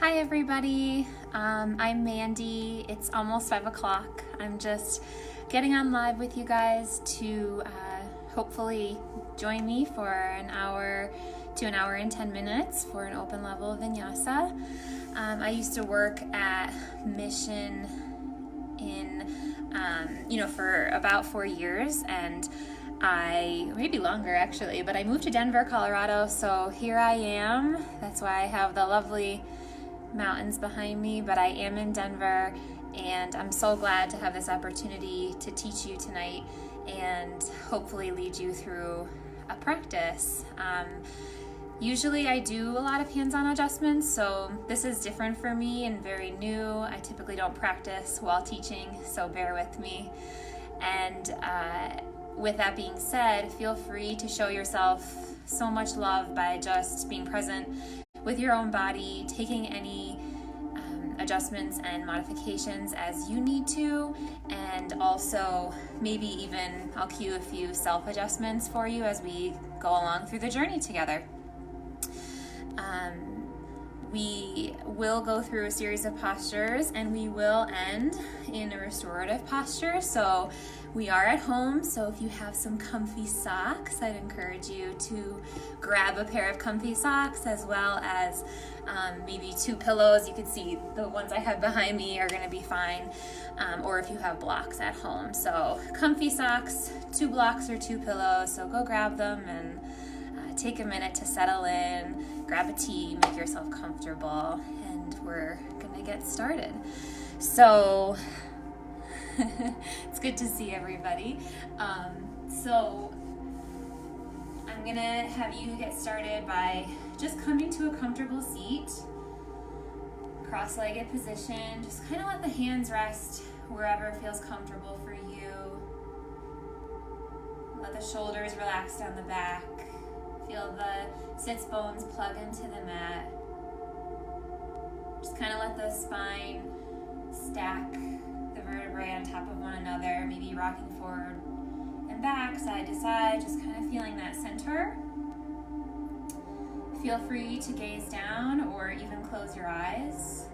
Hi everybody, I'm Mandy. It's almost 5 o'clock. I'm just getting on live with you guys to hopefully join me for an hour to an hour and 10 minutes for an open level vinyasa. I used to work at Mission for about 4 years, and maybe longer actually, but I moved to Denver, Colorado, so here I am. That's why I have the lovely mountains behind me, but I am in Denver, and I'm so glad to have this opportunity to teach you tonight and hopefully lead you through a practice. Usually I do a lot of hands-on adjustments, so this is different for me and very new. I typically don't practice while teaching, so bear with me. And with that being said, feel free to show yourself so much love by just being present with your own body, taking any adjustments and modifications as you need to, and also maybe even I'll cue a few self-adjustments for you as we go along through the journey together. We will go through a series of postures and we will end in a restorative posture. So we are at home, so if you have some comfy socks, I'd encourage you to grab a pair of comfy socks, as well as maybe 2 pillows. You can see the ones I have behind me are going to be fine, or if you have blocks at home. So comfy socks, 2 blocks or 2 pillows, so go grab them and take a minute to settle in, grab a tea, make yourself comfortable, and we're gonna get started. So it's good to see everybody. So I'm gonna have you get started by just coming to a comfortable seat, cross-legged position. Just kind of let the hands rest wherever feels comfortable for you. Let the shoulders relax down the back. Feel the sits bones plug into the mat. Just kind of let the spine stack the vertebrae on top of one another, maybe rocking forward and back, side to side, just kind of feeling that center. Feel free to gaze down or even close your eyes.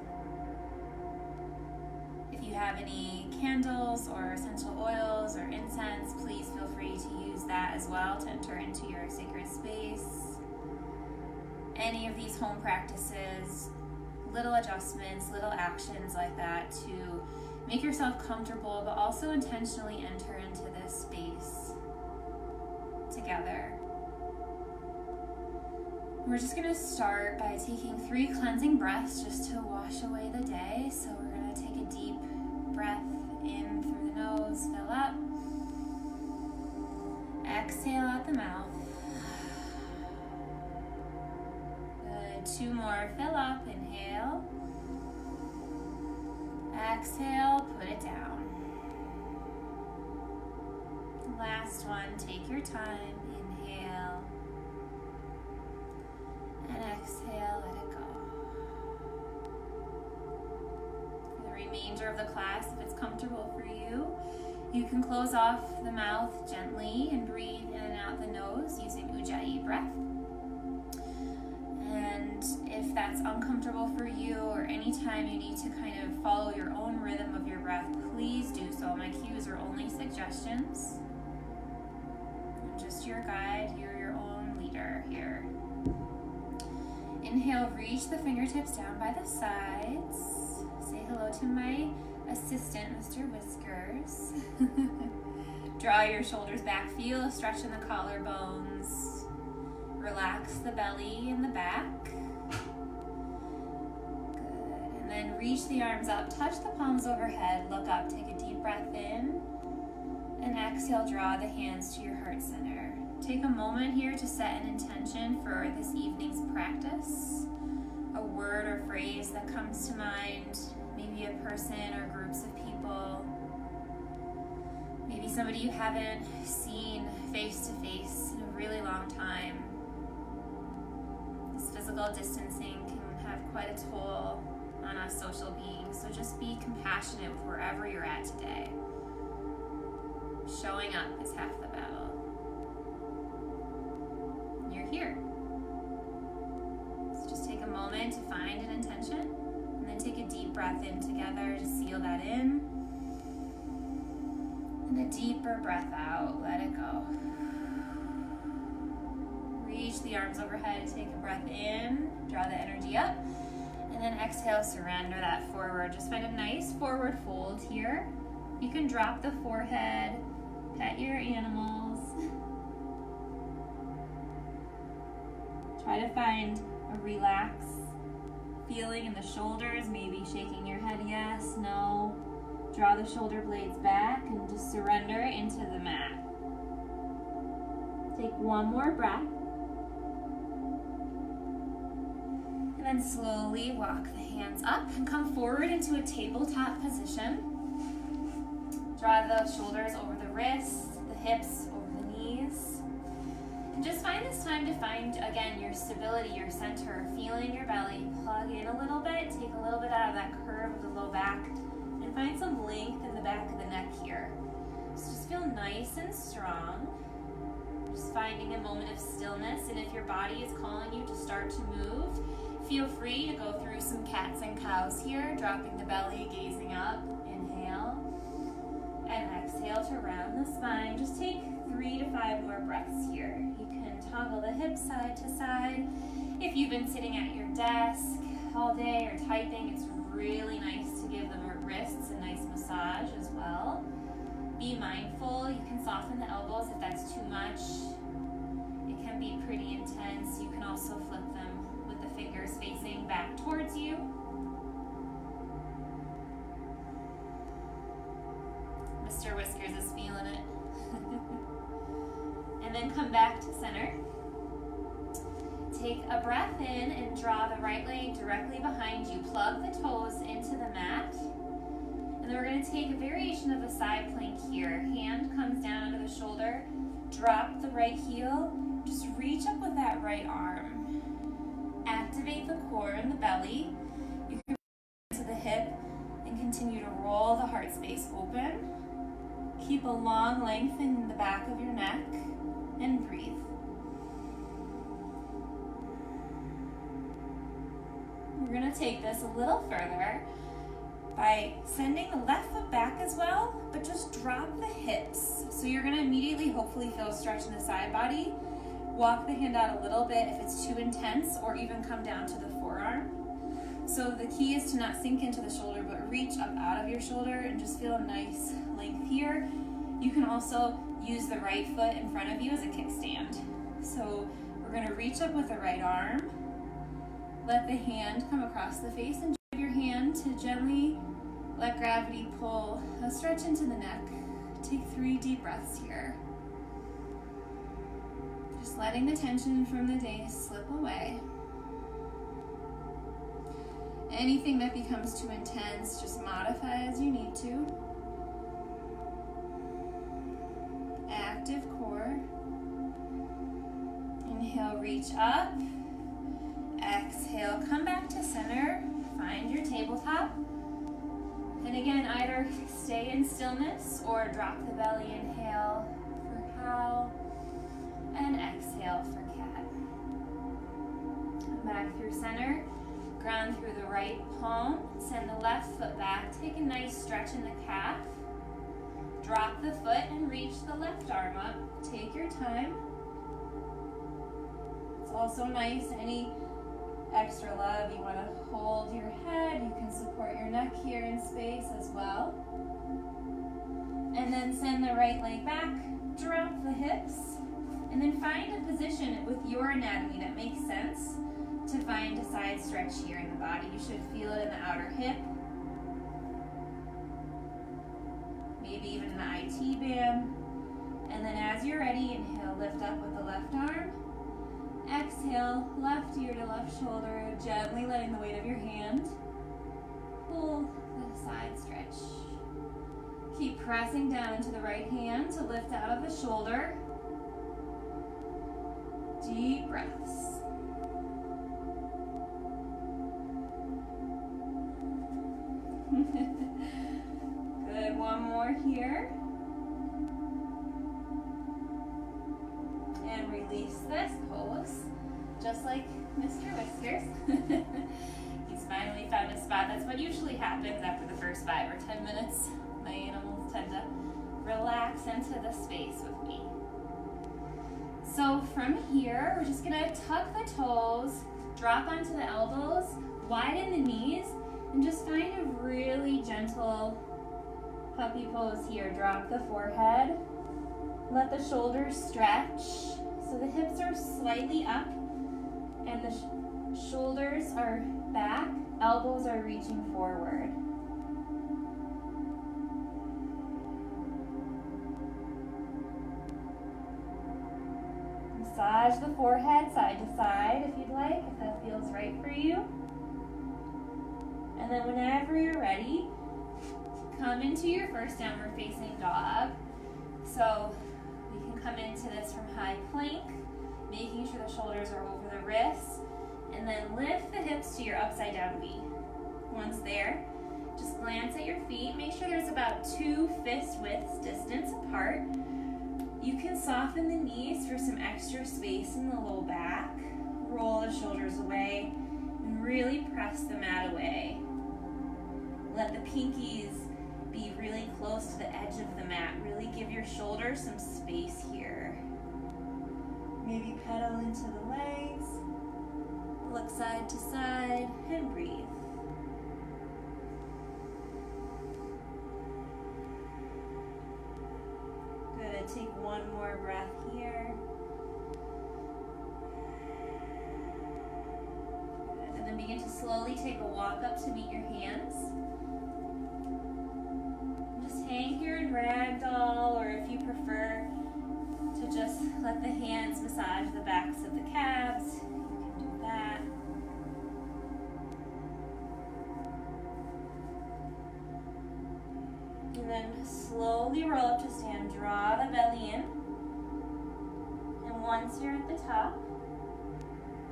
If you have any candles or essential oils or incense, please feel free to use that as well to enter into your sacred space. Any of these home practices, little adjustments, little actions like that to make yourself comfortable, but also intentionally enter into this space together. We're just going to start by taking 3 cleansing breaths just to wash away the day. So we're going to take a deep breath in through the nose, fill up. Exhale out the mouth. Good. 2 more, fill up, inhale. Exhale, put it down. Last one, take your time, inhale. And exhale, let it go. For the remainder of the class, if it's comfortable for you, you can close off the mouth gently and breathe in and out the nose using Ujjayi breath. And if that's uncomfortable for you, or anytime you need to kind of follow your own rhythm of your breath, please do so. My cues are only suggestions. I'm just your guide. You're your own leader here. Inhale, reach the fingertips down by the sides. Say hello to my assistant, Mr. Whiskers. Draw your shoulders back. Feel a stretch in the collarbones. Relax the belly and the back. Good. And then reach the arms up. Touch the palms overhead. Look up. Take a deep breath in. And exhale, draw the hands to your heart center. Take a moment here to set an intention for this evening's practice. A word or phrase that comes to mind. Maybe a person or groups of people. Maybe somebody you haven't seen face to face in a really long time. This physical distancing can have quite a toll on us social beings, so just be compassionate with wherever you're at today. Showing up is half the battle. You're here. So just take a moment moment to find an intention. And then take a deep breath in together to seal that in. And a deeper breath out, let it go. Reach the arms overhead, take a breath in, draw the energy up. And then exhale, surrender that forward. Just find a nice forward fold here. You can drop the forehead, pet your animals. Try to find a relaxed feeling in the shoulders, maybe shaking your head yes, no. Draw the shoulder blades back and just surrender into the mat. Take one more breath. And then slowly walk the hands up and come forward into a tabletop position. Draw the shoulders over the wrists, the hips over the knees. And just find this time to find, again, your stability, your center, feeling your belly. Plug in a little bit, take a little bit out of that curve of the low back, and find some length in the back of the neck here. So just feel nice and strong. Just finding a moment of stillness, and if your body is calling you to start to move, feel free to go through some cats and cows here, dropping the belly, gazing up. Inhale, and exhale to round the spine. Just take 3 to 5 more breaths here. You can toggle the hips side to side. If you've been sitting at your desk all day or typing, it's really nice to give the wrists a nice massage as well. Be mindful. You can soften the elbows if that's too much. It can be pretty intense. You can also flip them with the fingers facing back towards you. Mr. Whiskers is feeling it. And then come back to center. Take a breath in and draw the right leg directly behind you. Plug the toes into the mat. And then we're going to take a variation of a side plank here. Hand comes down under the shoulder. Drop the right heel. Just reach up with that right arm. Activate the core and the belly. You can reach to the hip and continue to roll the heart space open. Keep a long length in the back of your neck and breathe. We're going to take this a little further by sending the left foot back as well, but just drop the hips. So you're going to immediately hopefully feel a stretch in the side body. Walk the hand out a little bit if it's too intense, or even come down to the forearm. So the key is to not sink into the shoulder, but reach up out of your shoulder and just feel a nice length here. You can also use the right foot in front of you as a kickstand. So we're going to reach up with the right arm. Let the hand come across the face and drive your hand to gently let gravity pull a stretch into the neck. Take 3 deep breaths here. Just letting the tension from the day slip away. Anything that becomes too intense, just modify as you need to. Active core. Inhale, reach up. Exhale, come back to center. Find your tabletop. And again, either stay in stillness or drop the belly. Inhale for cow. And exhale for cat. Come back through center. Ground through the right palm. Send the left foot back. Take a nice stretch in the calf. Drop the foot and reach the left arm up. Take your time. It's also nice, any extra love, you want to hold your head. You can support your neck here in space as well. And then send the right leg back. Drop the hips. And then find a position with your anatomy that makes sense to find a side stretch here in the body. You should feel it in the outer hip. Maybe even an IT band. And then as you're ready, inhale, lift up with the left arm. Exhale, left ear to left shoulder, gently letting the weight of your hand pull the side stretch. Keep pressing down into the right hand to lift out of the shoulder. Deep breaths. Good, one more here. And release this pose, just like Mr. Whiskers. what usually happens after the first 5 or 10 minutes. My animals tend to relax into the space with me. So from here, we're just gonna tuck the toes, drop onto the elbows, widen the knees, and just find a really gentle puppy pose here. Drop the forehead, let the shoulders stretch. So the hips are slightly up and the shoulders are back, elbows are reaching forward. Massage the forehead side to side if you'd like, if that feels right for you. And then whenever you're ready, come into your first downward facing dog. So we can come into this from high plank, making sure the shoulders are over the wrists, and then lift the hips to your upside down V. Once there, just glance at your feet. Make sure there's about 2 fist widths distance apart. You can soften the knees for some extra space in the low back. Roll the shoulders away and really press the mat away. Let the pinkies be really close to the edge of the mat. Really give your shoulders some space here. Maybe pedal into the legs. Look side to side and breathe. Good, take one more breath here. Good, and then begin to slowly take a walk up to meet your hands. Just hang here in ragdoll, or if you prefer to just let the hands massage the backs of the calves, you can do that. And then slowly roll up to stand. Draw the belly in. And once you're at the top,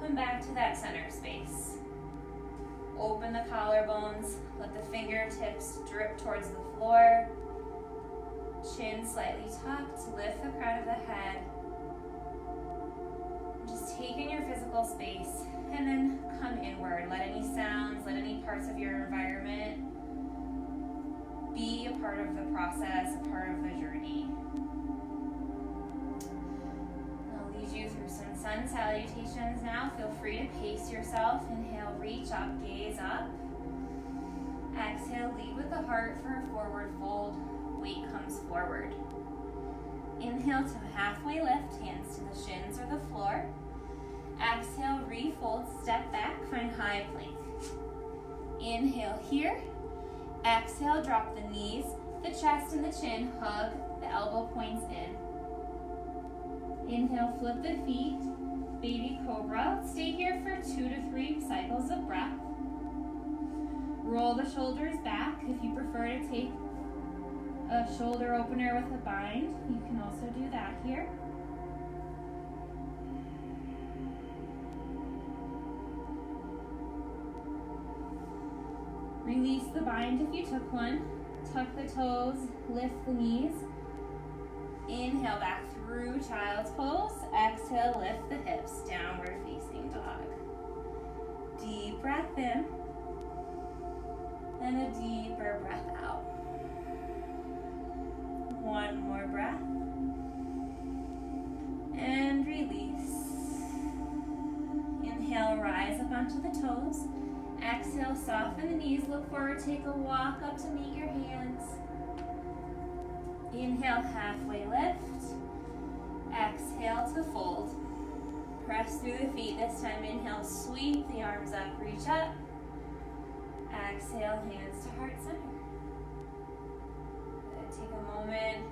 come back to that center space. Open the collarbones. Let the fingertips drip towards the floor. Chin slightly tucked. Lift the crown of the head. Just take in your physical space and then come inward. Let any sounds, let any parts of your environment be a part of the process, a part of the journey. I'll lead you through some sun salutations now. Feel free to pace yourself. Inhale, reach up, gaze up. Exhale, lead with the heart for a forward fold. Weight comes forward. Inhale to halfway lift, hands to the shins or the floor. Exhale, refold, step back, find high plank. Inhale here. Exhale, drop the knees, the chest and the chin, hug the elbow points in. Inhale, flip the feet, baby cobra. Stay here for 2 to 3 cycles of breath. Roll the shoulders back. If you prefer to take a shoulder opener with a bind, you can also do that here. Release the bind if you took one. Tuck the toes, lift the knees. Inhale back through child's pose. Exhale, lift the hips, downward facing dog. Deep breath in. And a deeper breath out. One more breath. And release. Inhale, rise up onto the toes. Exhale, soften the knees, look forward, take a walk up to meet your hands. Inhale, halfway lift. Exhale to fold. Press through the feet. This time, inhale, sweep the arms up, reach up. Exhale, hands to heart center. Good. Take a moment.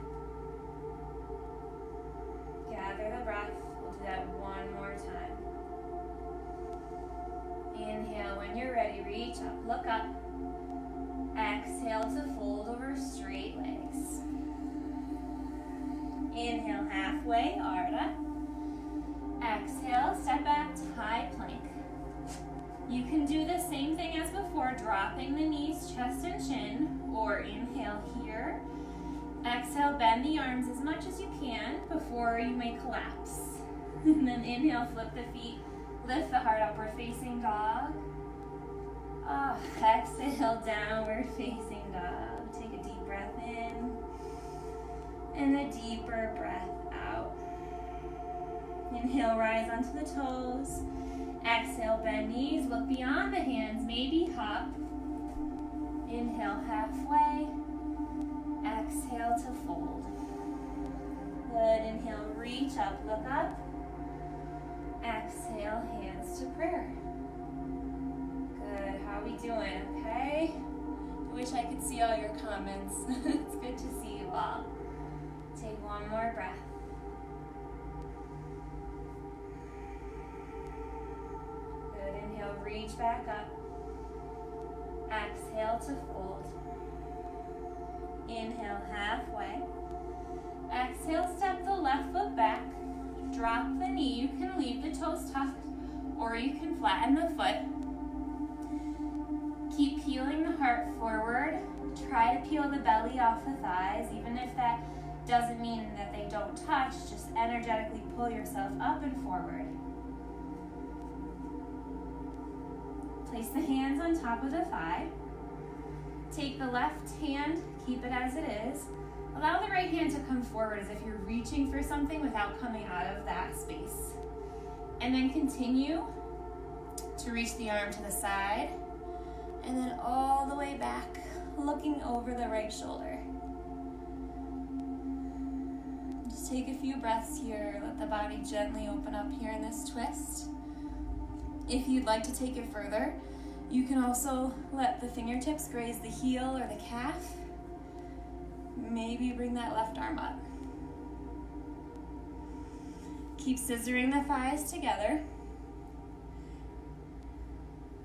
Gather the breath. We'll do that one more time. Inhale, when you're ready, reach up, look up. Exhale to fold over straight legs. Inhale, halfway, Ardha. Exhale, step back to high plank. You can do the same thing as before, dropping the knees, chest and chin, or inhale here. Exhale, bend the arms as much as you can before you may collapse. And then inhale, flip the feet. Lift the heart, upward facing dog. Exhale, Exhale, downward facing dog. Take a deep breath in and a deeper breath out. Inhale, rise onto the toes. Exhale, bend knees, look beyond the hands, maybe hop. Inhale, halfway. Exhale to fold. Good, inhale, reach up, look up. Exhale, hands to prayer. Good, how are we doing, okay? I wish I could see all your comments. It's good to see you all. Take one more breath. Good, inhale, reach back up. Exhale to fold. Inhale, halfway. Exhale, step the left foot back. Drop the knee. You can leave the toes tucked, or you can flatten the foot. Keep peeling the heart forward. Try to peel the belly off the thighs, even if that doesn't mean that they don't touch. Just energetically pull yourself up and forward. Place the hands on top of the thigh. Take the left hand, keep it as it is. Allow the right hand to come forward as if you're reaching for something without coming out of that space. And then continue to reach the arm to the side and then all the way back, looking over the right shoulder. Just take a few breaths here. Let the body gently open up here in this twist. If you'd like to take it further, you can also let the fingertips graze the heel or the calf. Maybe bring that left arm up. Keep scissoring the thighs together.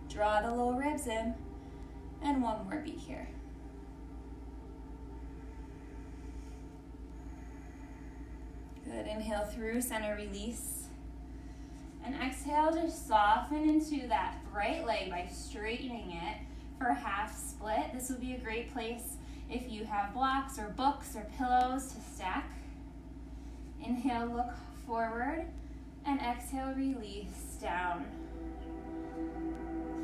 Draw the low ribs in. And one more beat here. Good, inhale through, center release. And exhale to soften into that right leg by straightening it for half split. This would be a great place if you have blocks or books or pillows to stack. Inhale, look forward, and exhale, release down.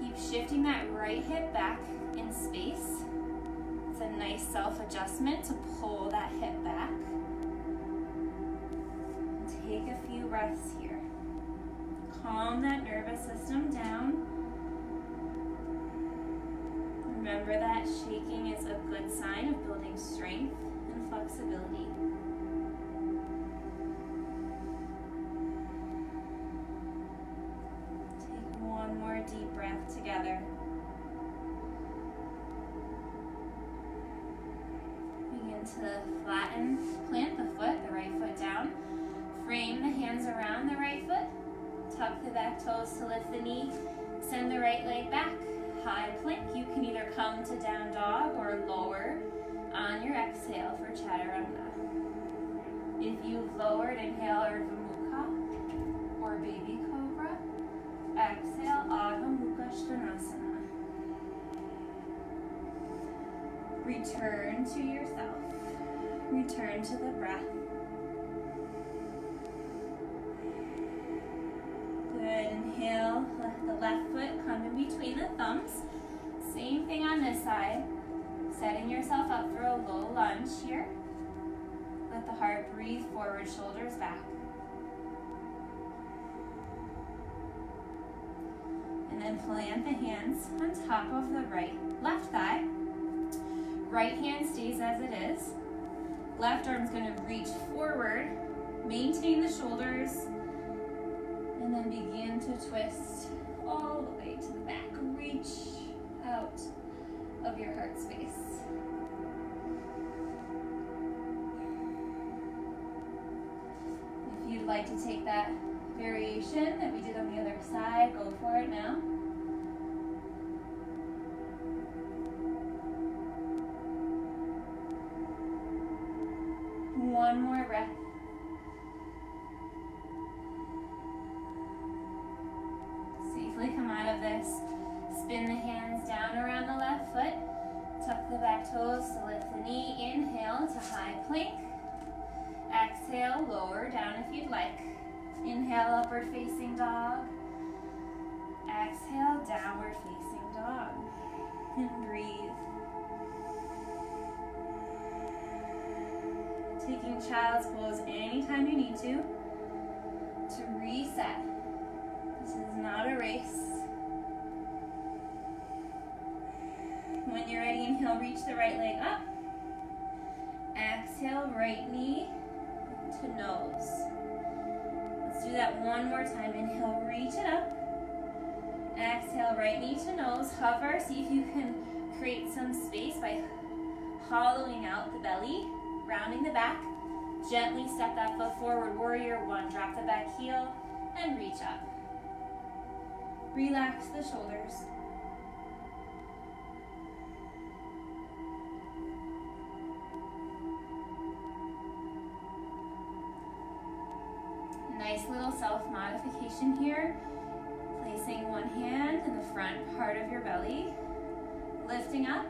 Keep shifting that right hip back in space. It's a nice self-adjustment to pull that hip back. Take a few breaths here. Calm that nervous system down. Remember that shaking is a good sign of building strength and flexibility. Take one more deep breath together. Begin to flatten, plant the foot, the right foot down. Frame the hands around the right foot. Tuck the back toes to lift the knee. Send the right leg back. High plank. You can either come to down dog or lower on your exhale for chaturanga. If you've lowered, inhale Urdhva Mukha or baby cobra. Exhale Adho Mukha Svanasana. Return to yourself. Return to the breath. Good, inhale, let the left foot come in between the thumbs. Same thing on this side. Setting yourself up for a low lunge here. Let the heart breathe forward, shoulders back. And then plant the hands on top of the left thigh. Right hand stays as it is. Left arm's going to reach forward. Maintain the shoulders. And then begin to twist all the way to the back. Reach out of your heart space. If you'd like to take that variation that we did on the other side, go for it now. One more breath. Come out of this. Spin the hands down around the left foot. Tuck the back toes to lift the knee. Inhale to high plank. Exhale, lower down if you'd like. Inhale, upward facing dog. Exhale, downward facing dog. And breathe. Taking child's pose anytime you need to reset. This is not a race. When you're ready, inhale, reach the right leg up. Exhale, right knee to nose. Let's do that one more time. Inhale, reach it up. Exhale, right knee to nose. Hover, see if you can create some space by hollowing out the belly, rounding the back. Gently step that foot forward, warrior one. Drop the back heel and reach up. Relax the shoulders. Nice little self-modification here. Placing one hand in the front part of your belly. Lifting up,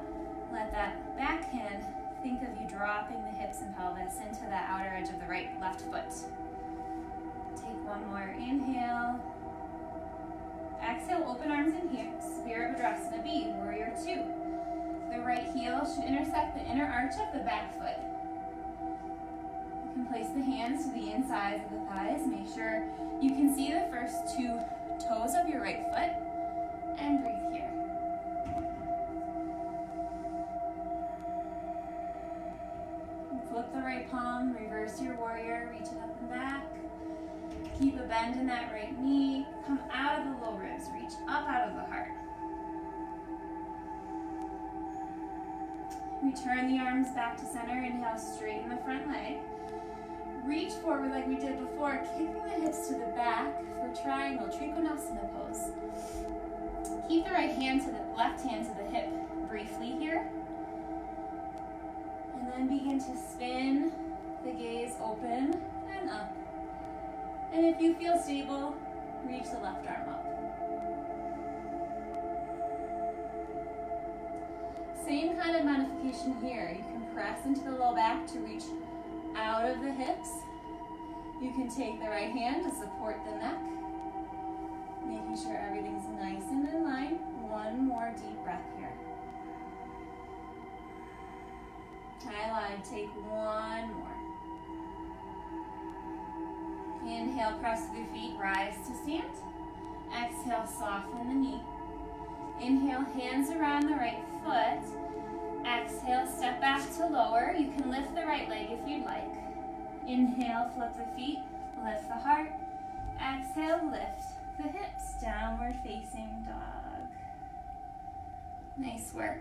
let that back hand think of you dropping the hips and pelvis into the outer edge of the left foot. Take one more inhale. Exhale, open arms in here. Virabhadrasana B, warrior two. The right heel should intersect the inner arch of the back foot. You can place the hands to the insides of the thighs. Make sure you can see the first two toes of your right foot and breathe here. Flip the right palm, reverse your warrior, reach it up and back. Keep a bend in that right knee. Come out of the low ribs, reach up out of the heart. Return the arms back to center. Inhale, straighten the front leg. Reach forward like we did before, kicking the hips to the back for triangle, Trikonasana pose. Keep the right hand to the left hand to the hip briefly here. And then begin to spin the gaze open and up. And if you feel stable, reach the left arm up. Same kind of modification here. You can press into the low back to reach out of the hips. You can take the right hand to support the neck, making sure everything's nice and in line. One more deep breath here. Highlight, take one more. Inhale, press through feet, rise to stand. Exhale, soften the knee. Inhale, hands around the right foot. Exhale, step back to lower. You can lift the right leg if you'd like. Inhale, flip the feet, lift the heart. Exhale, lift the hips, downward facing dog. Nice work.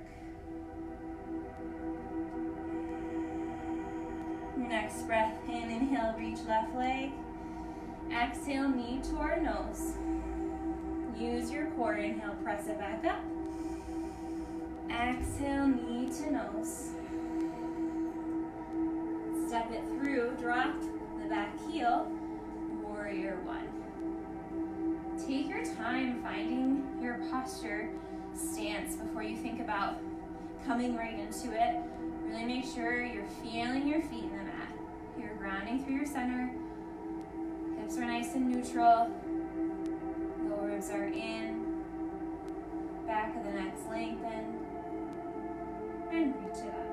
Next breath in, inhale, reach left leg. Exhale, knee toward nose. Use your core, inhale, press it back up. Exhale, knee to nose. Step it through, drop the back heel, warrior one. Take your time finding your posture stance before you think about coming right into it. Really make sure you're feeling your feet in the mat. You're grounding through your center. Hips are nice and neutral. Lower ribs are in. Back of the neck's lengthened. And reach it up.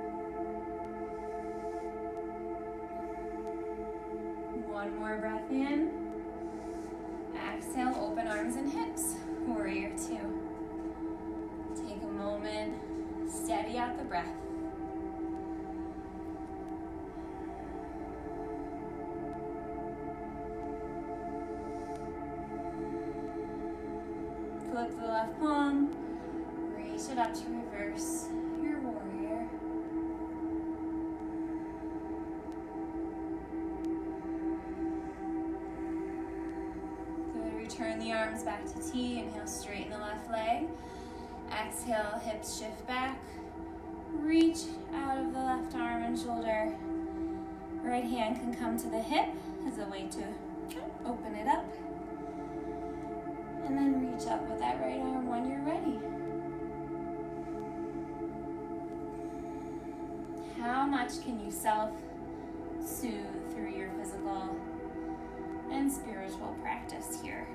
One more breath in. Exhale, open arms and hips. Warrior two. Take a moment, steady out the breath. Flip the left palm, reach it up to reverse your warrior. Good, return the arms back to T. Inhale, straighten the left leg. Exhale, hips shift back. Reach out of the left arm and shoulder. Right hand can come to the hip as a way to open it up. And then reach up with that right arm when you're ready. How much can you self-soothe through your physical and spiritual practice here?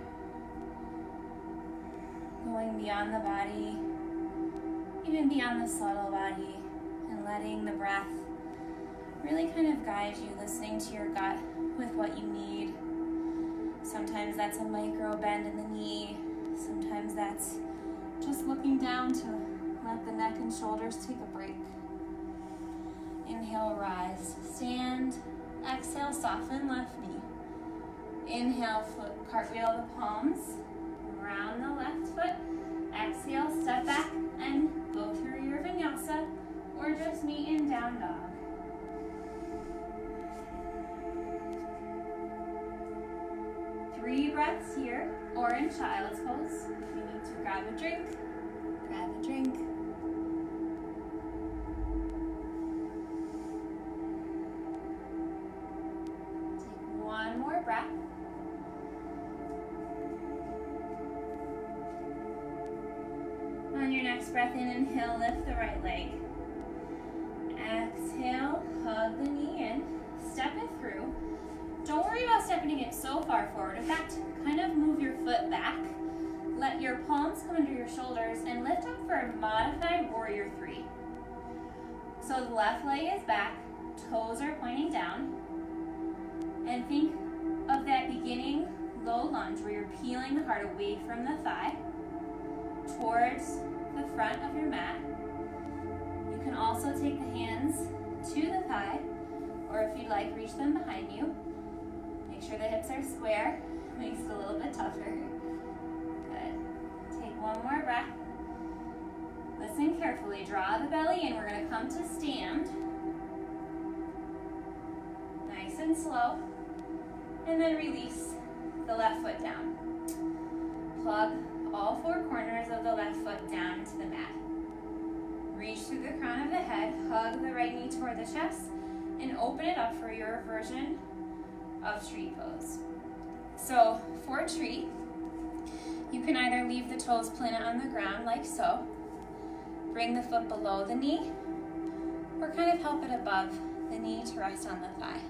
Going beyond the body, even beyond the subtle body, and letting the breath really kind of guide you, listening to your gut with what you need. Sometimes that's a micro bend in the knee. Sometimes that's just looking down to let the neck and shoulders take a break. Inhale, rise, stand. Exhale, soften left knee. Inhale, foot cartwheel the palms around the left foot. Exhale, step back and go through your vinyasa or just meet in down dog. Three breaths here, or in child's pose. If you need to grab a drink, grab a drink. Take one more breath. On your next breath in, inhale, lift the right leg. Exhale, hug the knee in, step it through. Don't worry about stepping it so far forward. In fact, kind of move your foot back. Let your palms come under your shoulders and lift up for a modified warrior three. So the left leg is back, toes are pointing down. And think of that beginning low lunge where you're peeling the heart away from the thigh towards the front of your mat. You can also take the hands to the thigh, or if you'd like, reach them behind you. Make sure the hips are square. Makes it a little bit tougher. Good. Take one more breath. Listen carefully. Draw the belly in. We're going to come to stand. Nice and slow. And then release the left foot down. Plug all four corners of the left foot down into the mat. Reach through the crown of the head. Hug the right knee toward the chest. And open it up for your version of tree pose. So for tree, you can either leave the toes planted on the ground like so, bring the foot below the knee, or kind of help it above the knee to rest on the thigh.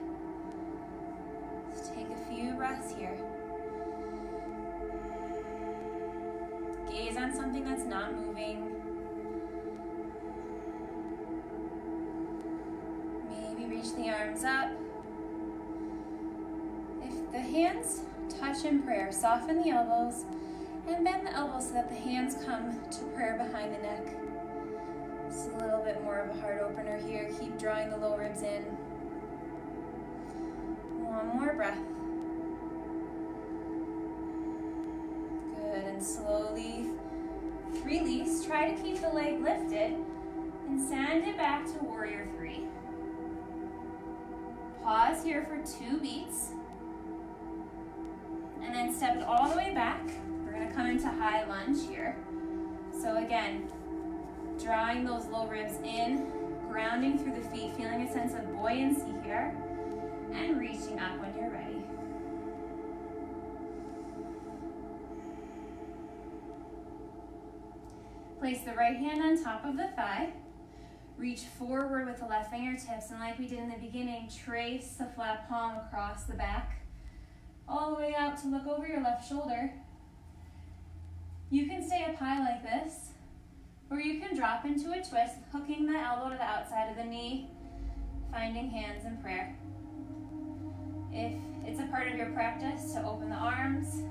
Just take a few breaths here. Gaze on something that's not moving. Maybe reach the arms up. If the hands touch in prayer, soften the elbows and bend the elbows so that the hands come to prayer behind the neck. Just a little bit more of a heart opener here. Keep drawing the low ribs in. One more breath. Good, and slowly release. Try to keep the leg lifted and send it back to warrior three. Pause here for 2 beats. And then step it all the way back. We're going to come into high lunge here. So again, drawing those low ribs in, grounding through the feet, feeling a sense of buoyancy here, and reaching up when you're ready. Place the right hand on top of the thigh. Reach forward with the left fingertips, and like we did in the beginning, trace the flat palm across the back, all the way out to look over your left shoulder. You can stay up high like this, or you can drop into a twist, hooking the elbow to the outside of the knee, finding hands in prayer. If it's a part of your practice to open the arms,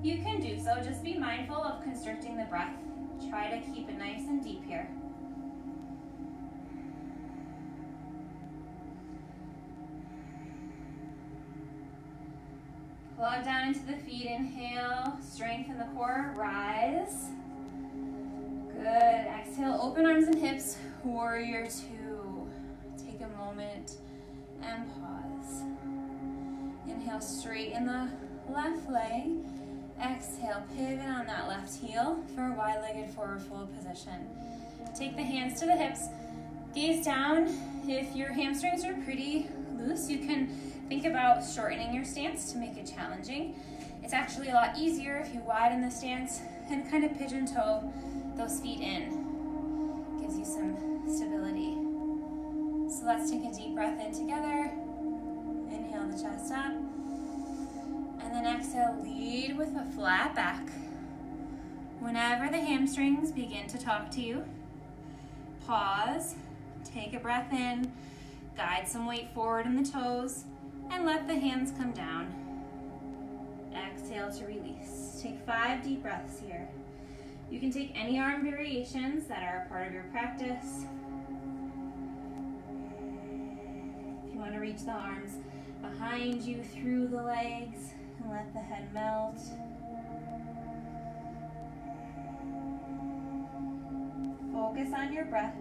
you can do so. Just be mindful of constricting the breath. Try to keep it nice and deep here. Plug down into the feet, inhale, strengthen the core, rise. Good, exhale, open arms and hips, warrior two. Take a moment and pause. Inhale, straighten the left leg. Exhale, pivot on that left heel for a wide-legged forward fold position. Take the hands to the hips, gaze down. If your hamstrings are pretty loose, you can think about shortening your stance to make it challenging. It's actually a lot easier if you widen the stance and kind of pigeon toe those feet in. Gives you some stability. So let's take a deep breath in together. Inhale the chest up. And then exhale, lead with a flat back. Whenever the hamstrings begin to talk to you, pause, take a breath in, Guide some weight forward in the toes and let the hands come down. Exhale to release. Take 5 deep breaths here. You can take any arm variations that are a part of your practice. If you want to reach the arms behind you through the legs and let the head melt. Focus on your breath.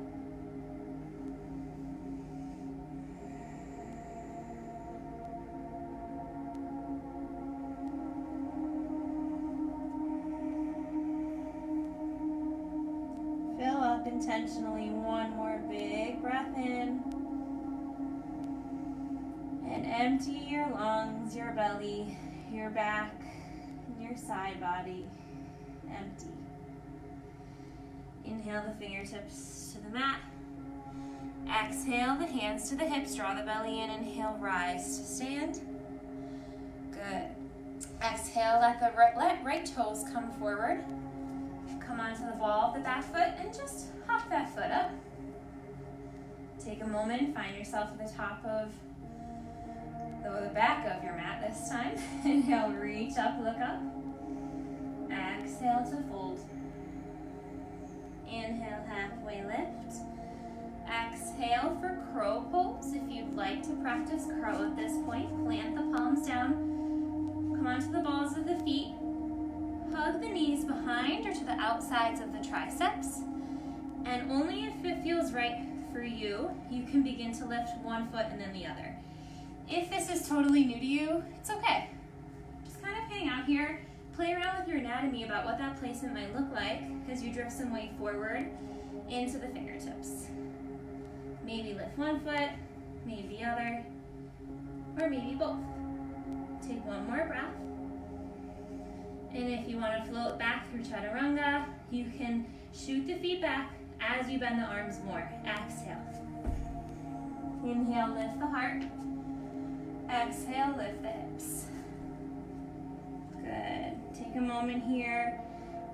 Fill up intentionally. One more big breath in. And empty your lungs, your belly, your back, and your side body. Empty. Inhale the fingertips to the mat. Exhale the hands to the hips. Draw the belly in. Inhale, rise to stand. Good. Exhale, let right toes come forward. Come onto the ball of the back foot and just hop that foot up. Take a moment, find yourself at the top of the back of your mat this time. Inhale, reach up, look up. Exhale to fold. Inhale, halfway lift. Exhale for crow pose. If you'd like to practice crow at this point, plant the palms down. Come onto the balls of the feet. Hug the knees behind or to the outsides of the triceps. And only if it feels right for you, you can begin to lift one foot and then the other. If this is totally new to you, it's okay. Just kind of hang out here. Play around with your anatomy about what that placement might look like as you drift some weight forward into the fingertips. Maybe lift one foot, maybe the other, or maybe both. Take one more breath. And if you want to float back through chaturanga, you can shoot the feet back as you bend the arms more. Exhale. Inhale, lift the heart. Exhale, lift the hips. Good. Take a moment here.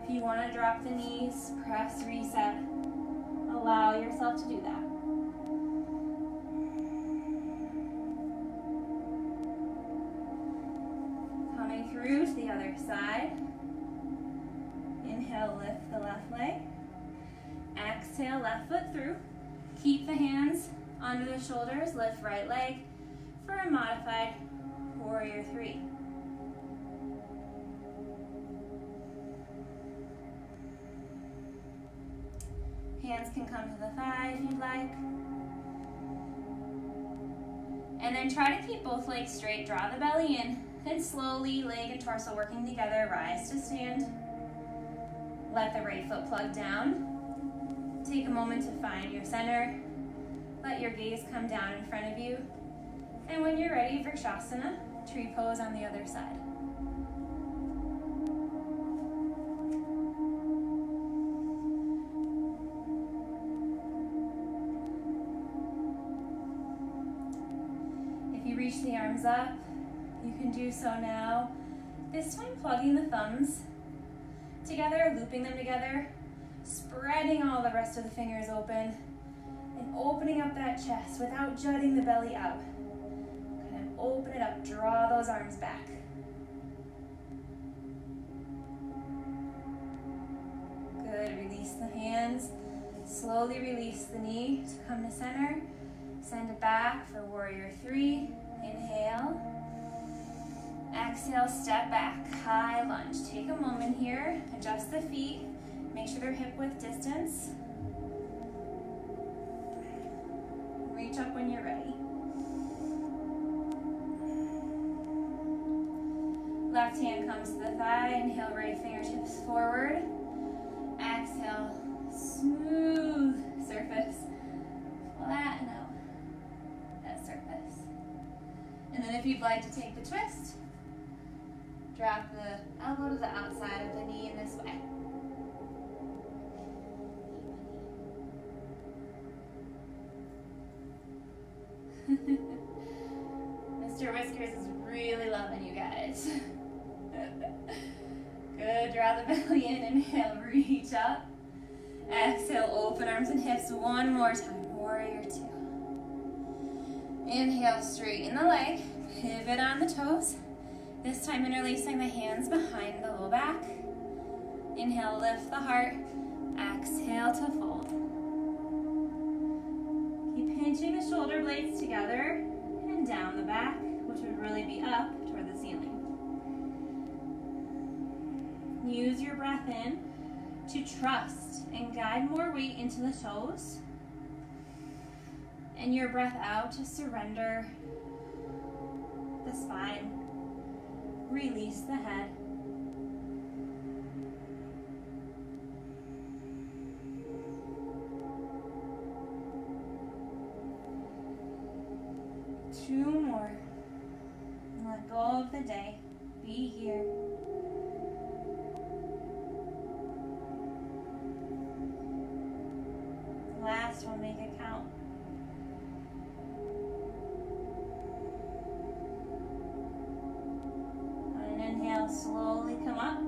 If you want to drop the knees, press reset. Allow yourself to do that. Coming through to the other side. Inhale, lift the left leg. Exhale, left foot through. Keep the hands under the shoulders. Lift right leg for a modified warrior 3. Hands can come to the thigh if you'd like. And then try to keep both legs straight. Draw the belly in. And slowly, leg and torso working together, rise to stand. Let the right foot plug down. Take a moment to find your center. Let your gaze come down in front of you. And when you're ready, Vrikshasana, tree pose on the other side. If you reach the arms up, you can do so now. This time plugging the thumbs together, looping them together, spreading all the rest of the fingers open, and opening up that chest without jutting the belly out. Kind of open it up, draw those arms back. Good, release the hands. Slowly release the knee to come to center. Send it back for warrior 3. Inhale. Exhale, step back, high lunge. Take a moment here, adjust the feet. Make sure they're hip width distance. Reach up when you're ready. Left hand comes to the thigh. Inhale, right fingertips forward. Exhale, smooth surface. Flatten out that surface. And then if you'd like to take the twist, drop the elbow to the outside of the knee in this way. Mr. Whiskers is really loving you guys. Good, draw the belly in, inhale, reach up. Exhale, open arms and hips one more time, warrior 2. Inhale, straighten the leg, pivot on the toes. This time interlacing the hands behind the low back. Inhale, lift the heart. Exhale to fold. Keep pinching the shoulder blades together and down the back, which would really be up toward the ceiling. Use your breath in to trust and guide more weight into the toes. And your breath out to surrender the spine. Release the head. Two more. Let go of the day. Be here. Last one, make it count. And inhale, slowly come up.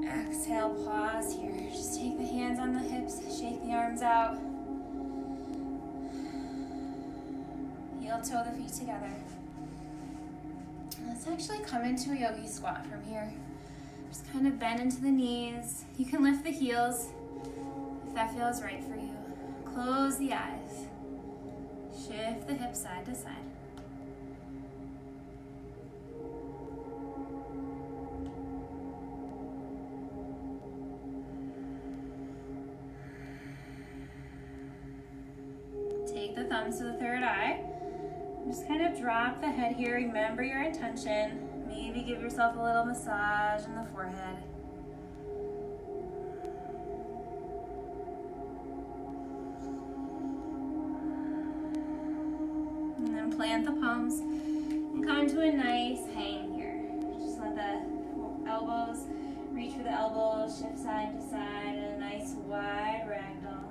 Exhale, pause here. Just take the hands on the hips, shake the arms out. Heel toe the feet together. Let's actually come into a yogi squat from here. Just kind of bend into the knees. You can lift the heels if that feels right for you. Close the eyes. Shift the hips side to side. Take the thumbs to the third eye. Just kind of drop the head here. Remember your intention. Maybe give yourself a little massage in the forehead. And then plant the palms and come into a nice hang here. Just let the elbows reach for the elbows, shift side to side, and a nice wide ragdoll.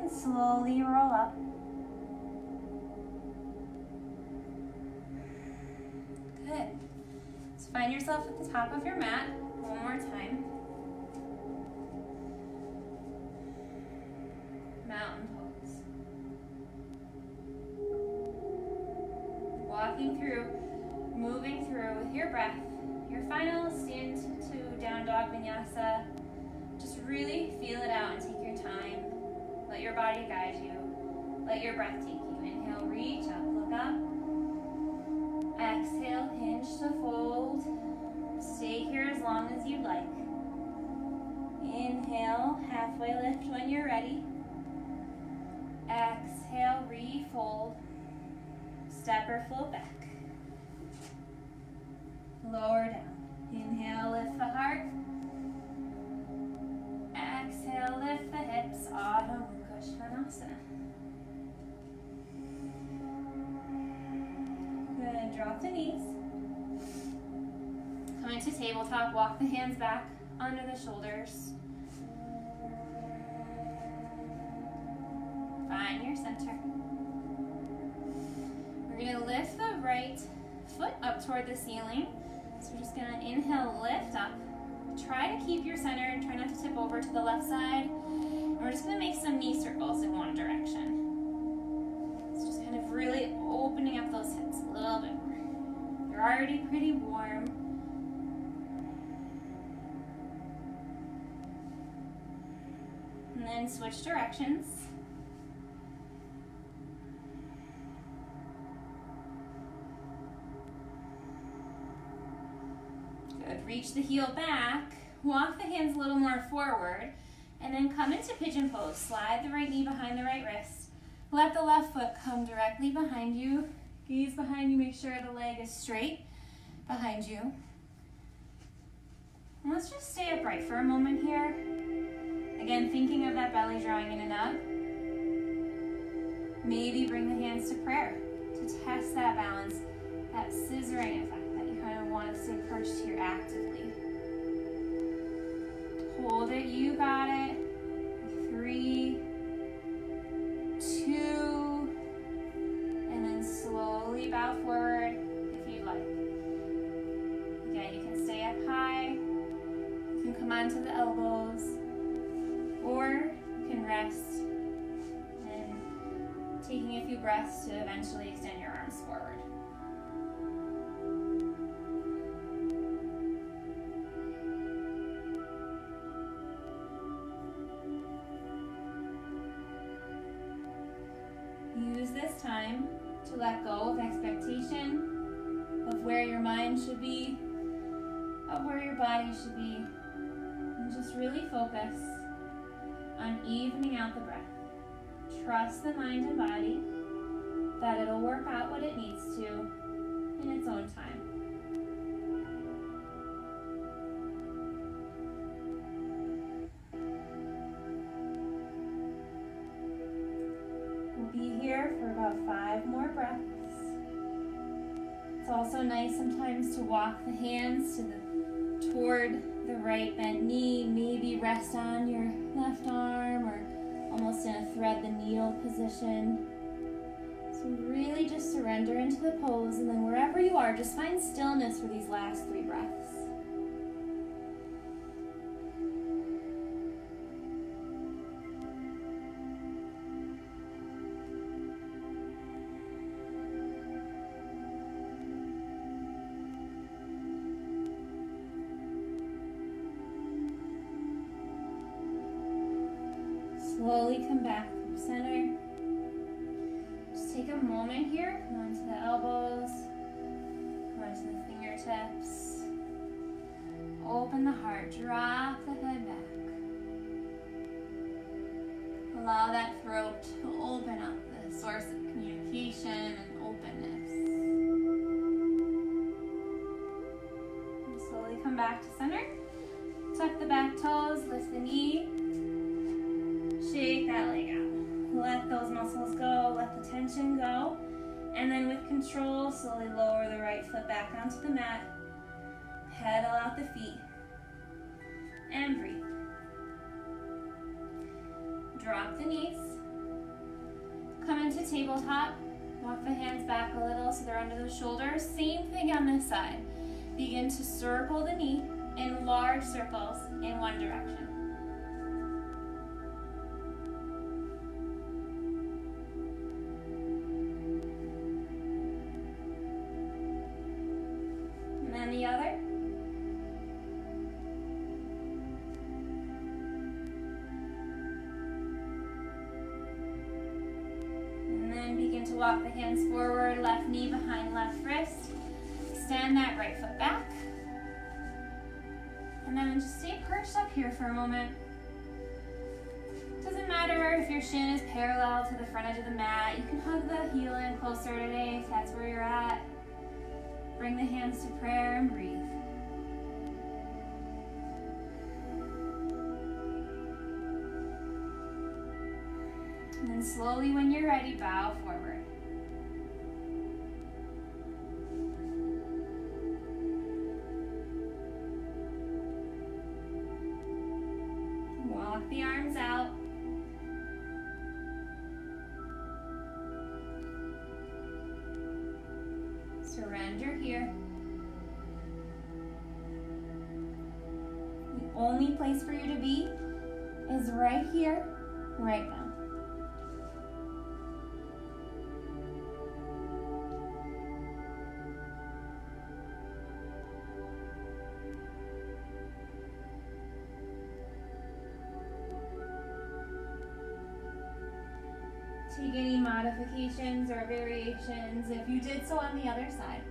Slowly roll up. Good. So find yourself at the top of your mat one more time. Mountain pose. Walking through, moving through with your breath. Your final stand to down dog vinyasa. Just really feel it out and take your time. Let your body guide you. Let your breath take you. Inhale, reach up, look up. Exhale, hinge to fold. Stay here as long as you'd like. Inhale, halfway lift when you're ready. Exhale, refold. Step or float back. Lower down. Inhale, lift the heart. Exhale, lift the hips. Adho Mukha Svanasana. Good. Drop the knees. Come into tabletop. Walk the hands back under the shoulders. Find your center. We're going to lift the right foot up toward the ceiling. So we're just going to inhale, lift up. Try to keep your center and try not to tip over to the left side. And we're just going to make some knee circles in one direction. So just kind of really opening up those hips a little bit more. They're already pretty warm. And then switch directions. Good. Reach the heel back. Walk the hands a little more forward. And then come into pigeon pose. Slide the right knee behind the right wrist. Let the left foot come directly behind you. Gaze behind you. Make sure the leg is straight behind you. And let's just stay upright for a moment here. Again, thinking of that belly drawing in and up. Maybe bring the hands to prayer to test that balance, that scissoring effect that you kind of want to stay perched here actively. Hold it, you got it. 3, 2, and then slowly bow forward if you'd like. Again, you can stay come onto the elbows, or you can rest and taking a few breaths to eventually extend your arms forward. Use this time to let go of expectation of where your mind should be, of where your body should be, and just really focus on evening out the breath. Trust the mind and body that it'll work out what it needs to in its own time. We'll be here for about 5 more breaths. It's also nice sometimes to walk the hands toward the right bent knee, maybe rest on your left arm or almost in a thread the needle position. So really just surrender into the pose, and then wherever you are, just find stillness for these last 3 breaths. Slowly come back through center. Just take a moment here. Come onto the elbows. Come onto the fingertips. Open the heart. Drop the head back. Allow that throat to open up, the source of communication and openness. And slowly come back to center. Tuck the back toes. Lift the knee. Shake that leg out. Let those muscles go, let the tension go. And then with control, slowly lower the right foot back onto the mat. Pedal out the feet. And breathe. Drop the knees. Come into tabletop. Walk the hands back a little so they're under the shoulders. Same thing on this side. Begin to circle the knee in large circles in one direction. And the other. And then begin to walk the hands forward, left knee behind left wrist. Extend that right foot back. And then just stay perched up here for a moment. Doesn't matter if your shin is parallel to the front edge of the mat. You can hug the heel in closer today if that's where you're at. Bring the hands to prayer and breathe. And then slowly, when you're ready, bow forward. Walk the arms out. Surrender here. The only place for you to be is right here, right now. Take any modifications or variations if you did so on the other side.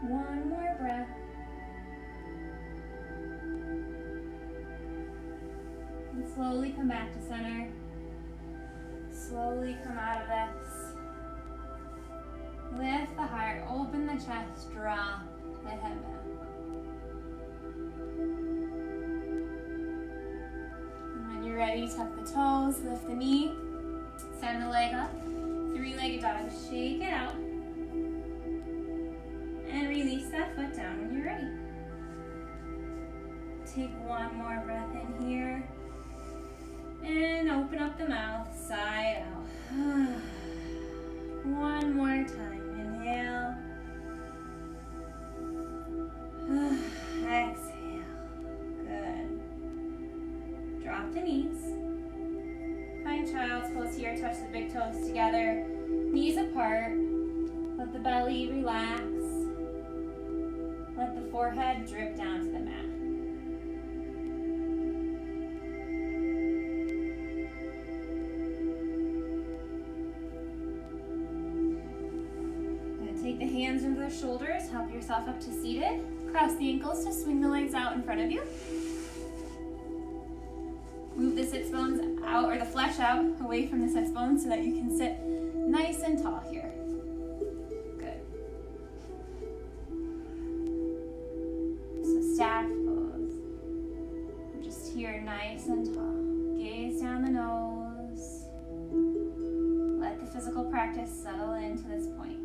One more breath. And slowly come back to center. Slowly come out of this. Lift the heart, open the chest, drop the head back. And when you're ready, tuck the toes, lift the knee, send the leg up, 3-legged dog, shake it out. And release that foot down when you're ready. take one more breath in here. And open up the mouth, side out. One more time. Inhale. Exhale. Good. Drop the knees. Find child's pose here. Touch the big toes together. Knees apart. Let the belly relax. Let the forehead drip down to the mat. Take the hands under the shoulders, help yourself up to seated. Cross the ankles to swing the legs out in front of you. Move the sits bones out, or the flesh out, away from the sits bones so that you can sit nice and tall here. Good. So staff pose. We're just here nice and tall. Gaze down the nose. Let the physical practice settle into this point.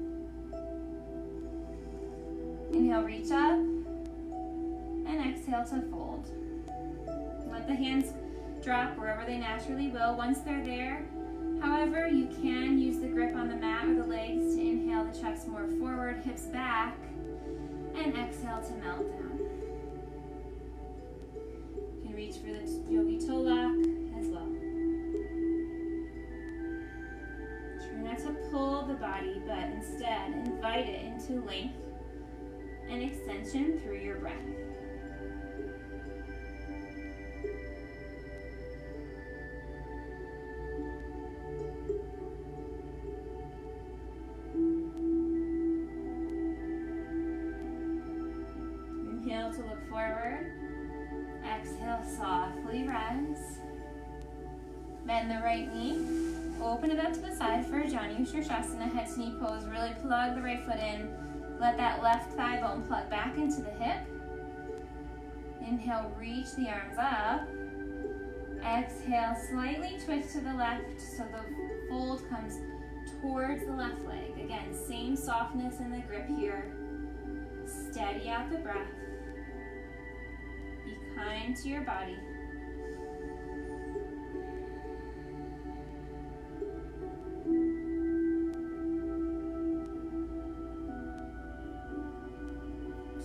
Inhale, reach up, and exhale to fold. Let the hands drop wherever they naturally will once they're there. However, you can use the grip on the mat or the legs to inhale the chest more forward, hips back, and exhale to melt down. You can reach for the yogi toe lock as well. Try not to pull the body, but instead invite it into length and extension through your breath. Inhale to look forward. Exhale, softly rise. Bend the right knee. Open it up to the side for a Janu Shirshasana, head to knee pose. Really plug the right foot in. Let that left thigh bone plug back into the hip. Inhale, reach the arms up. Exhale, slightly twist to the left so the fold comes towards the left leg. Again, same softness in the grip here. Steady out the breath. Be kind to your body.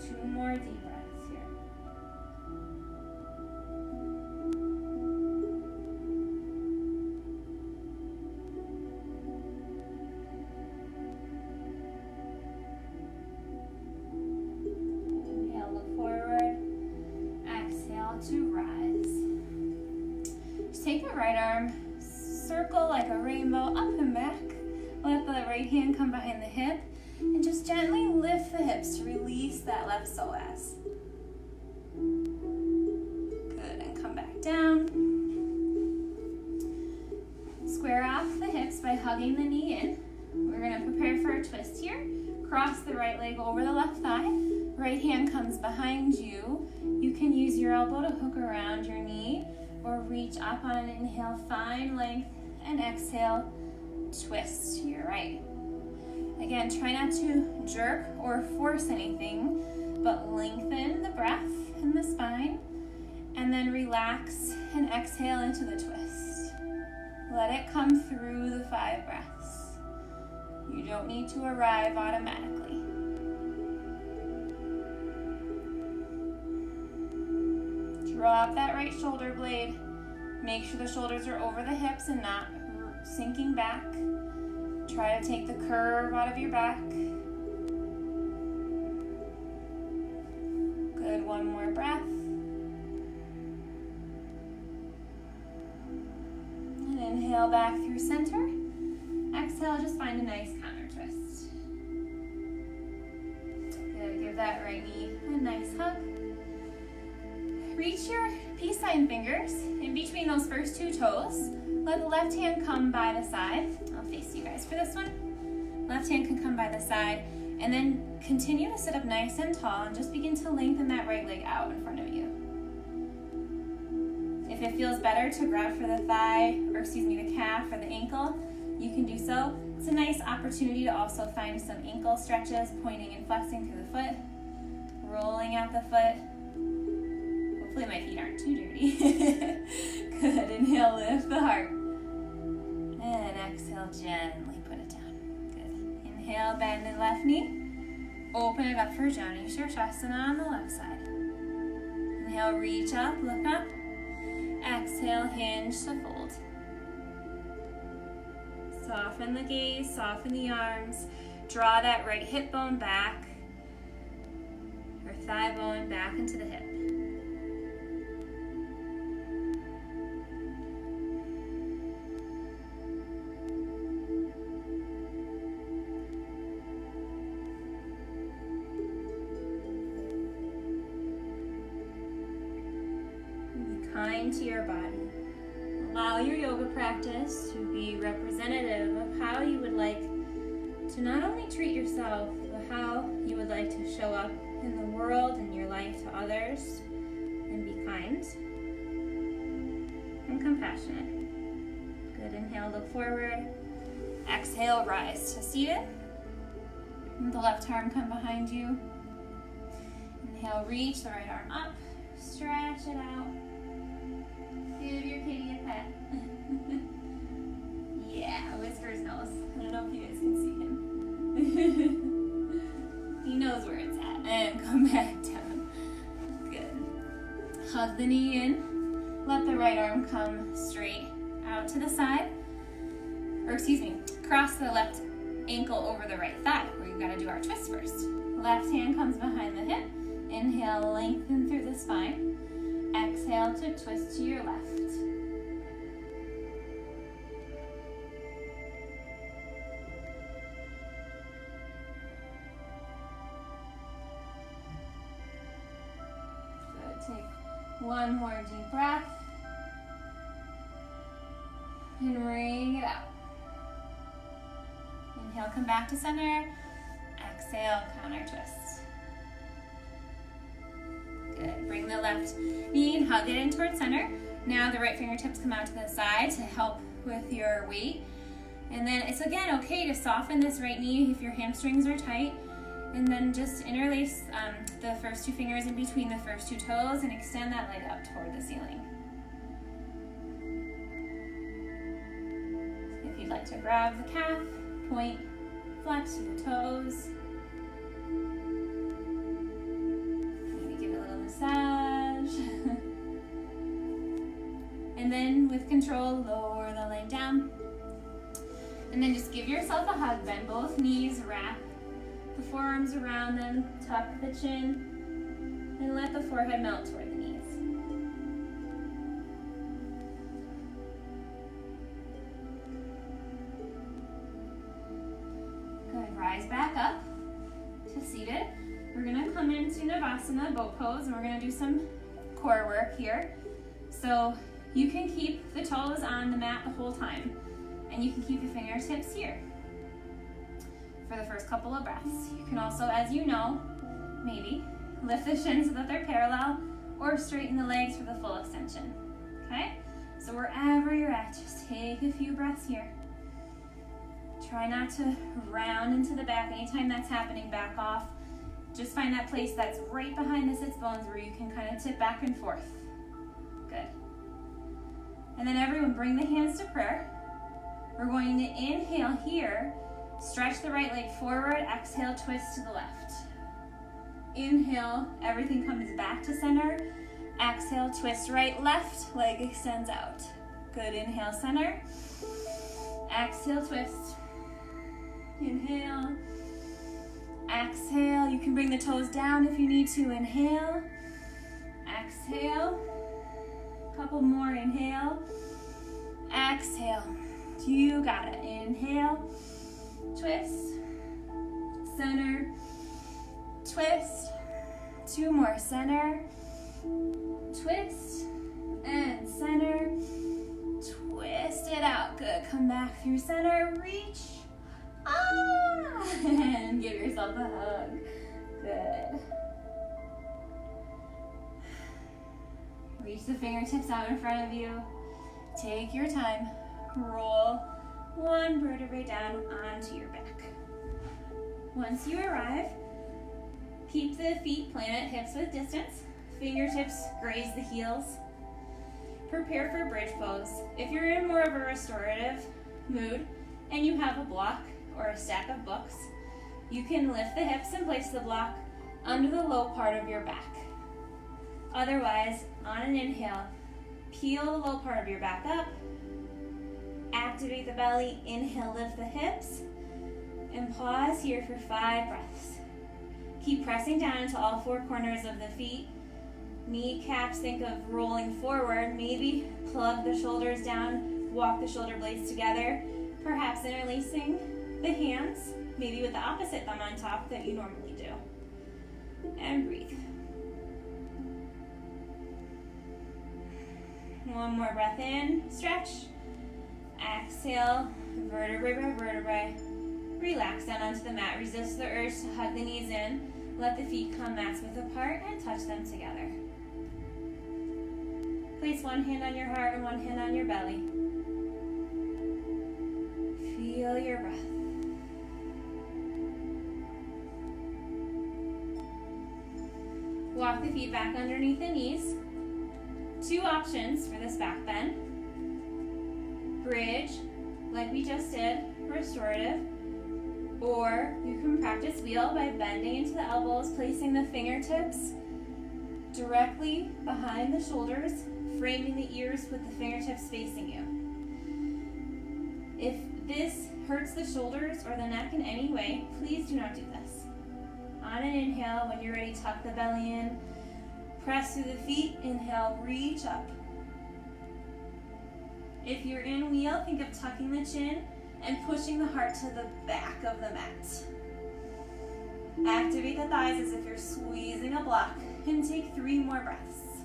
Two more deep breaths here. Inhale, look forward. Exhale to rise. Just take the right arm, circle like a rainbow up and back. Let the right hand come behind the hip. And just gently lift the hips to release that left psoas. Good, and come back down. Square off the hips by hugging the knee in. We're going to prepare for a twist here. Cross the right leg over the left thigh. Right hand comes behind you. You can use your elbow to hook around your knee or reach up on an inhale, find length, and exhale, twist to your right. Again, try not to jerk or force anything, but lengthen the breath in the spine, and then relax and exhale into the twist. Let it come through the 5 breaths. You don't need to arrive automatically. Drop that right shoulder blade. Make sure the shoulders are over the hips and not sinking back. Try to take the curve out of your back. Good, one more breath. And inhale back through center. Exhale, just find a nice counter twist. Good, give that right knee a nice hug. Reach your peace sign fingers in between those first 2 toes. Let the left hand come by the side. I'll face you guys for this one. Left hand can come by the side. And then continue to sit up nice and tall and just begin to lengthen that right leg out in front of you. If it feels better to grab for the thigh, or the calf or the ankle, you can do so. It's a nice opportunity to also find some ankle stretches, pointing and flexing through the foot, rolling out the foot. Hopefully my feet aren't too dirty. Good. Inhale, lift the heart. And exhale, gently put it down. Good. Inhale, bend the left knee. Open it up for Jani Shirshasana on the left side. Inhale, reach up, look up. Exhale, hinge to fold. Soften the gaze, soften the arms. Draw that right hip bone back, or thigh bone back into the hip. Be kind to your body. Allow your yoga practice to be representative of how you would like to not only treat yourself, but how you would like to show up in the world and your life to others, and be kind and compassionate. Good. Inhale, look forward. Exhale, rise to seated. And the left arm come behind you. Inhale, reach the right arm up. Stretch it out. Give your kitty a pet. Yeah, Whisper's nose. I don't know if you guys can see him. He knows where it's at. And come back down. Good. Hug the knee in. Let the right arm come straight out to the side. Or excuse me, cross the left ankle over the right thigh. We've got to do our twist first. Left hand comes behind the hip. Inhale, lengthen through the spine. Exhale to twist to your left. Good. Take one more deep breath. And wring it out. Inhale, come back to center. Exhale, counter twist. Good. Bring the left knee and hug it in towards center. Now the right fingertips come out to the side to help with your weight. And then it's again okay to soften this right knee if your hamstrings are tight. And then just interlace the first two fingers in between the first two toes and extend that leg up toward the ceiling. If you'd like to grab the calf, point, flex through the toes. Massage. And then with control, lower the leg down. And then just give yourself a hug. Bend both knees, wrap the forearms around them, tuck the chin, and let the forehead melt toward the knees. Good. Rise back up to seated. We're gonna come into Navasana, boat pose, and we're gonna do some core work here. So you can keep the toes on the mat the whole time, and you can keep your fingertips here for the first couple of breaths. You can also, as you know, maybe lift the shins so that they're parallel, or straighten the legs for the full extension, okay? So wherever you're at, just take a few breaths here. Try not to round into the back. Anytime that's happening, back off. Just find that place that's right behind the sits bones where you can kind of tip back and forth. Good. And then everyone bring the hands to prayer. We're going to inhale here, stretch the right leg forward, exhale, twist to the left. Inhale, everything comes back to center. Exhale, twist right, left, leg extends out. Good, inhale, center. Exhale, twist. Inhale. Exhale, you can bring the toes down if you need to. Inhale, exhale, couple more, inhale, exhale, you got it. Inhale, twist, center, twist, two more, center, twist, and center, twist it out. Good, come back through center, reach, and give yourself a hug. Good. Reach the fingertips out in front of you. Take your time. Roll one vertebrae down onto your back. Once you arrive, keep the feet planted, hips width distance. Fingertips graze the heels. Prepare for bridge pose. If you're in more of a restorative mood and you have a block or a stack of books, you can lift the hips and place the block under the low part of your back. Otherwise, on an inhale, peel the low part of your back up, activate the belly, inhale, lift the hips, and pause here for 5 breaths. Keep pressing down into all 4 corners of the feet. Kneecaps, think of rolling forward. Maybe plug the shoulders down, walk the shoulder blades together, perhaps interlacing the hands, maybe with the opposite thumb on top that you normally do. And breathe. One more breath in, stretch. Exhale, vertebrae by vertebrae. Relax down onto the mat. Resist the urge to hug the knees in. Let the feet come mass width apart and touch them together. Place one hand on your heart and one hand on your belly. Feel your breath. Walk the feet back underneath the knees. 2 options for this back bend. Bridge, like we just did, restorative. Or you can practice wheel by bending into the elbows, placing the fingertips directly behind the shoulders, framing the ears with the fingertips facing you. If this hurts the shoulders or the neck in any way, please do not do this. On an inhale, when you're ready, tuck the belly in, press through the feet, inhale, reach up. If you're in wheel, think of tucking the chin and pushing the heart to the back of the mat. Activate the thighs as if you're squeezing a block, and take 3 more breaths.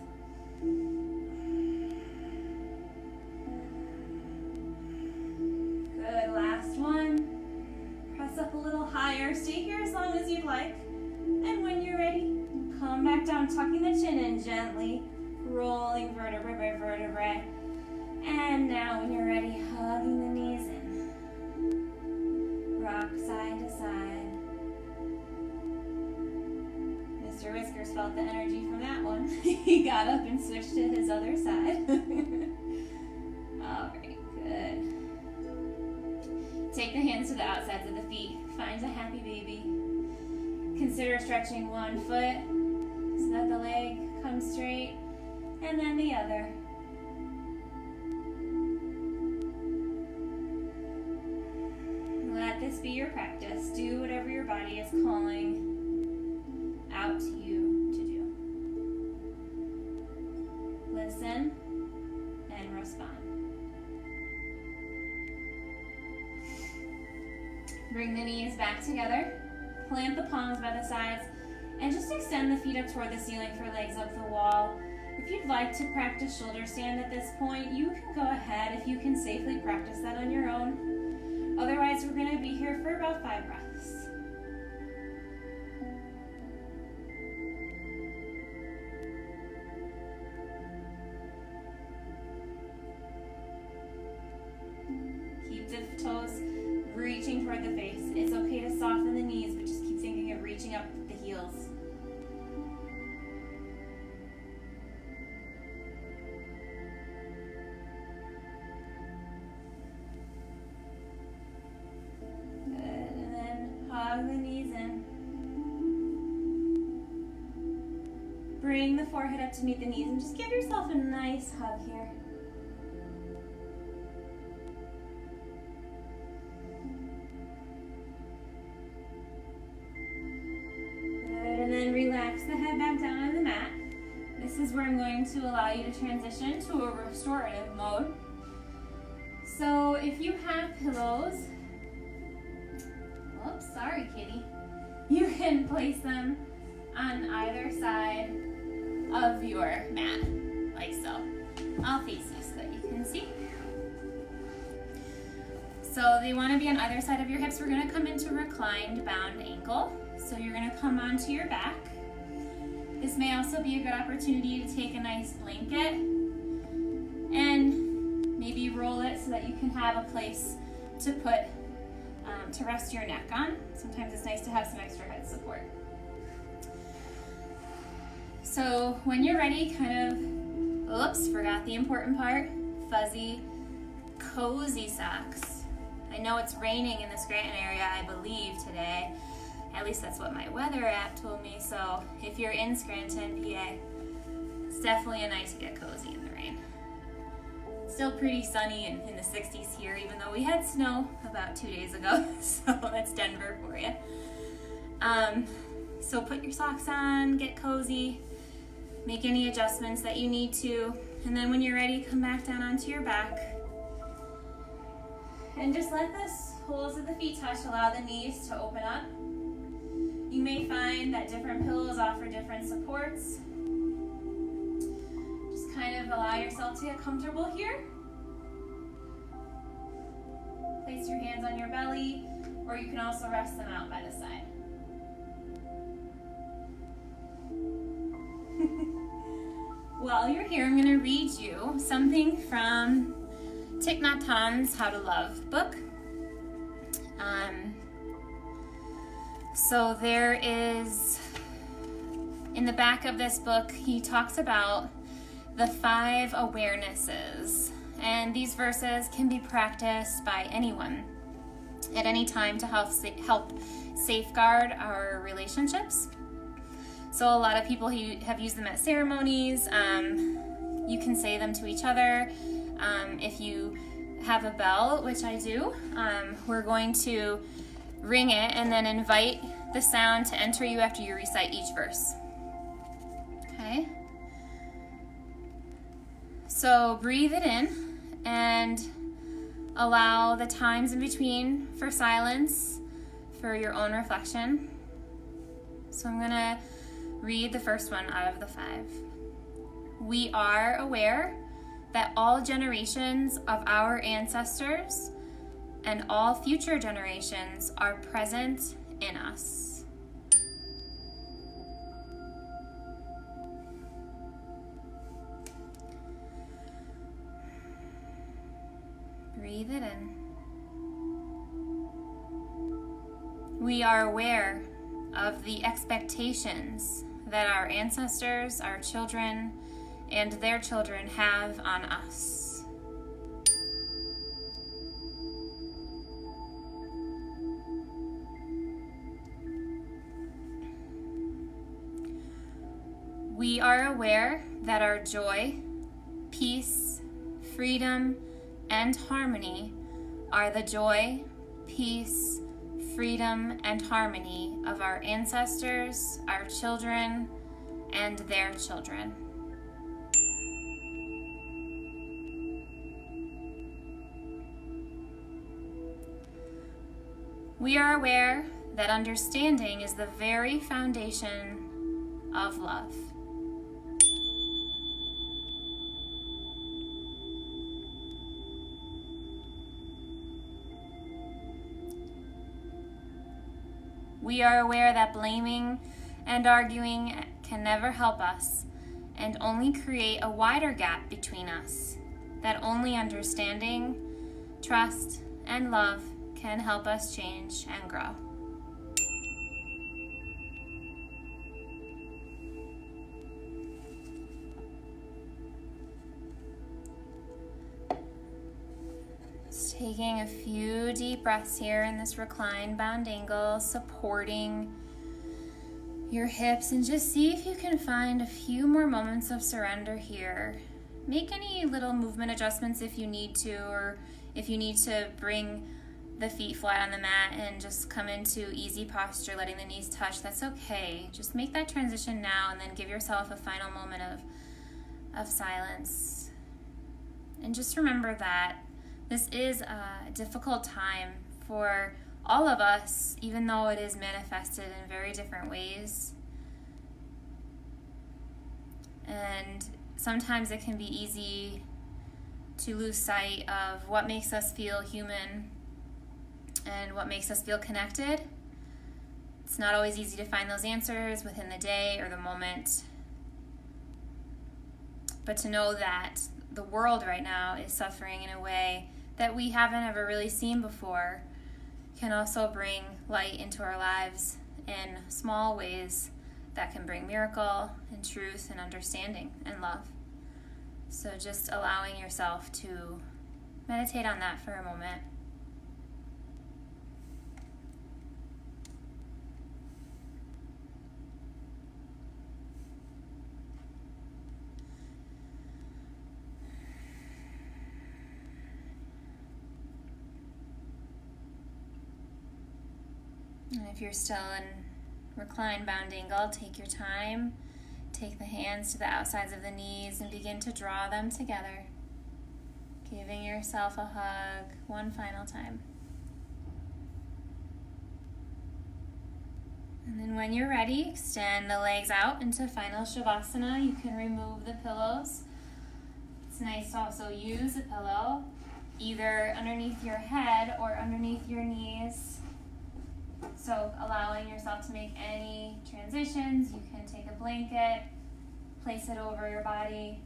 Good, last one. Press up a little higher. Stay here as long as you'd like. And when you're ready, come back down, tucking the chin in gently, rolling vertebrae by vertebrae. And now when you're ready, hugging the knees in. Rock side to side. Mr. Whiskers felt the energy from that one. He got up and switched to his other side. All right, good. Take the hands to the outsides of the feet. Find a happy baby. Consider stretching one foot so that the leg comes straight, and then the other. Let this be your practice. Do whatever your body is calling out to you to do. Listen and respond. Bring the knees back together. Plant the palms by the sides and just extend the feet up toward the ceiling for legs up the wall. If you'd like to practice shoulder stand at this point, you can go ahead if you can safely practice that on your own. Otherwise, we're going to be here for about 5 breaths. Keep the toes reaching toward the face. It's okay to soften the knees, but just keep thinking of reaching up the heels. Good, and then hug the knees in. Bring the forehead up to meet the knees and just give yourself a nice hug here. And then relax the head back down on the mat. This is where I'm going to allow you to transition to a restorative mode. So if you have pillows, oops, sorry kitty, you can place them on either side of your mat, like so. I'll face you so that you can see. So they want to be on either side of your hips. We're going to come into reclined bound ankle. So you're going to come onto your back. This may also be a good opportunity to take a nice blanket and maybe roll it so that you can have a place to put, to rest your neck on. Sometimes it's nice to have some extra head support. So when you're ready, forgot the important part, fuzzy, cozy socks. I know it's raining in the Scranton area, I believe, today. At least that's what my weather app told me. So if you're in Scranton, PA, it's definitely a night to get cozy in the rain. Still pretty sunny and in the 60s here, even though we had snow about 2 days ago. So that's Denver for you. So put your socks on, get cozy, make any adjustments that you need to, and then when you're ready, come back down onto your back. And just let the holes of the feet touch, allow the knees to open up. You may find that different pillows offer different supports. Just kind of allow yourself to get comfortable here. Place your hands on your belly, or you can also rest them out by the side. While you're here, I'm going to read you something from Thich Nhat Hanh's How to Love book. So there is, in the back of this book, he talks about the 5 awarenesses. And these verses can be practiced by anyone at any time to help safeguard our relationships. So a lot of people have used them at ceremonies. You can say them to each other. If you have a bell, which I do, we're going to ring it and then invite the sound to enter you after you recite each verse. Okay? So breathe it in and allow the times in between for silence, for your own reflection. So I'm going to read the first one out of the 5. We are aware that all generations of our ancestors and all future generations are present in us. Breathe it in. We are aware of the expectations that our ancestors, our children, and their children have on us. We are aware that our joy, peace, freedom, and harmony are the joy, peace, freedom, and harmony of our ancestors, our children, and their children. We are aware that understanding is the very foundation of love. We are aware that blaming and arguing can never help us and only create a wider gap between us, that only understanding, trust, and love can help us change and grow. Just taking a few deep breaths here in this reclined bound angle, supporting your hips, and just see if you can find a few more moments of surrender here. Make any little movement adjustments if you need to, or if you need to bring the feet flat on the mat and just come into easy posture, letting the knees touch, that's okay. Just make that transition now and then give yourself a final moment of silence. And just remember that this is a difficult time for all of us, even though it is manifested in very different ways. And sometimes it can be easy to lose sight of what makes us feel human and what makes us feel connected. It's not always easy to find those answers within the day or the moment. But to know that the world right now is suffering in a way that we haven't ever really seen before can also bring light into our lives in small ways that can bring miracle and truth and understanding and love. So just allowing yourself to meditate on that for a moment. And if you're still in reclined bound angle, take your time. Take the hands to the outsides of the knees and begin to draw them together. Giving yourself a hug one final time. And then when you're ready, extend the legs out into final Shavasana. You can remove the pillows. It's nice to also use a pillow either underneath your head or underneath your knees. So allowing yourself to make any transitions. You can take a blanket, place it over your body.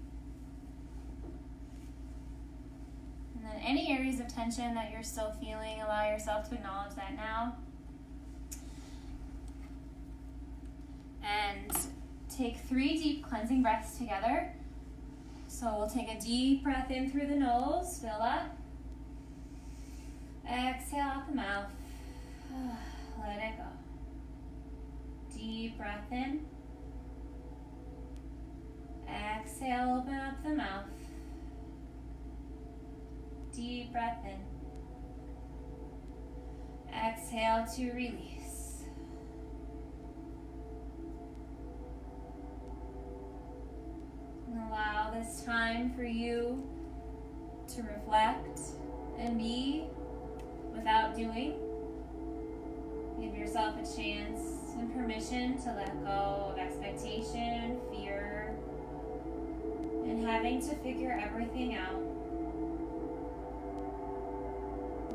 And then any areas of tension that you're still feeling, allow yourself to acknowledge that now. And take 3 deep cleansing breaths together. So we'll take a deep breath in through the nose, fill up. Exhale out the mouth. Let it go. Deep breath in. Exhale, open up the mouth. Deep breath in. Exhale to release. And allow this time for you to reflect and be without doing. Give yourself a chance and permission to let go of expectation, fear, and having to figure everything out.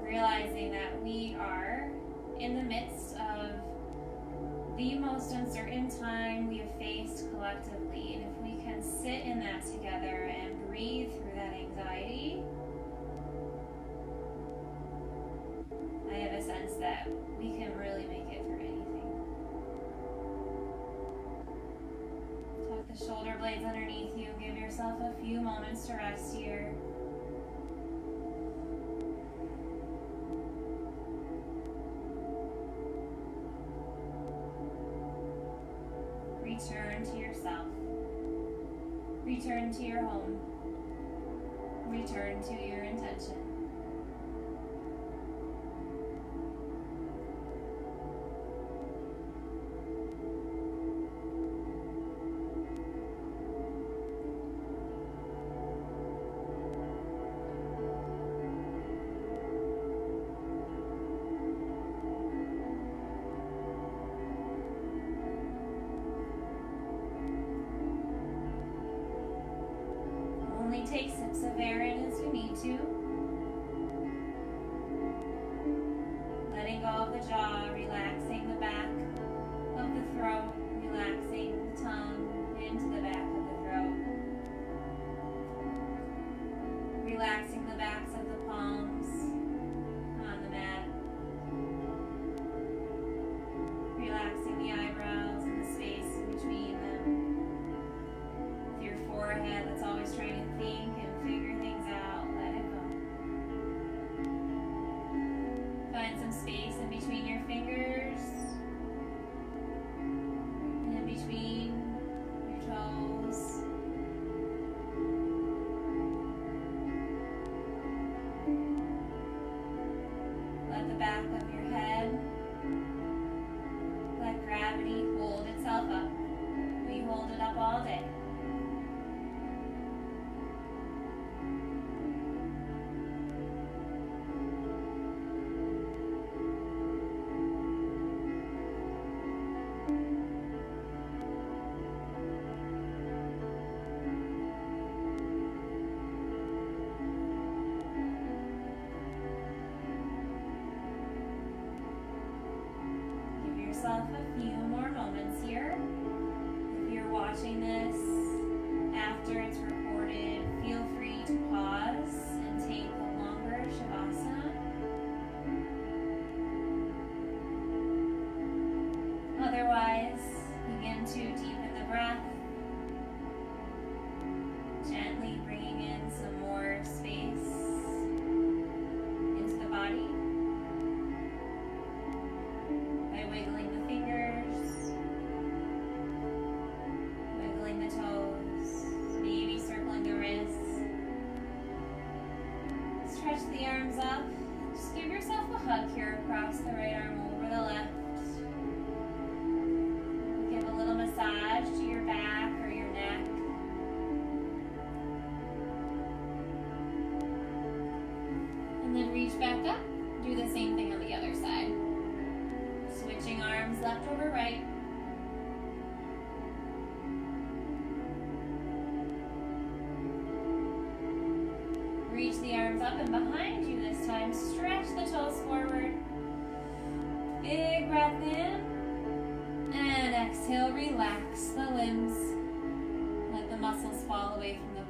Realizing that we are in the midst of the most uncertain time we have faced collectively. And if we can sit in that together and breathe through that anxiety, I have a sense that we can really make it through anything. Tuck the shoulder blades underneath you. Give yourself a few moments to rest here. Return to yourself. Return to your home. Return to your intention. Only take sips of air in as you need to. Letting go of the jaw, relaxing the back of the throat, relaxing the tongue into the back of the throat. Relaxing the backs of the palms on the mat. Relaxing the eyebrows and the space in between them. With your forehead that's always trying to think and figure things out, let it go. Find some space in between your fingers, and in between your toes. Let the back of your head, let gravity hold itself up. We hold it up all day. Give yourself a few more moments here. If you're watching this after it's recorded, feel free to pause and take a longer Shavasana. Otherwise, begin to wiggling the fingers, wiggling the toes, maybe circling the wrists. Stretch the arms up. Just give yourself a hug here across the right arm over the left. Give a little massage to your back or your neck. And then reach back up. Do the same thing on the other side. Switching arms left over right. Reach the arms up and behind you this time. Stretch the toes forward. Big breath in. And exhale, relax the limbs. Let the muscles fall away from the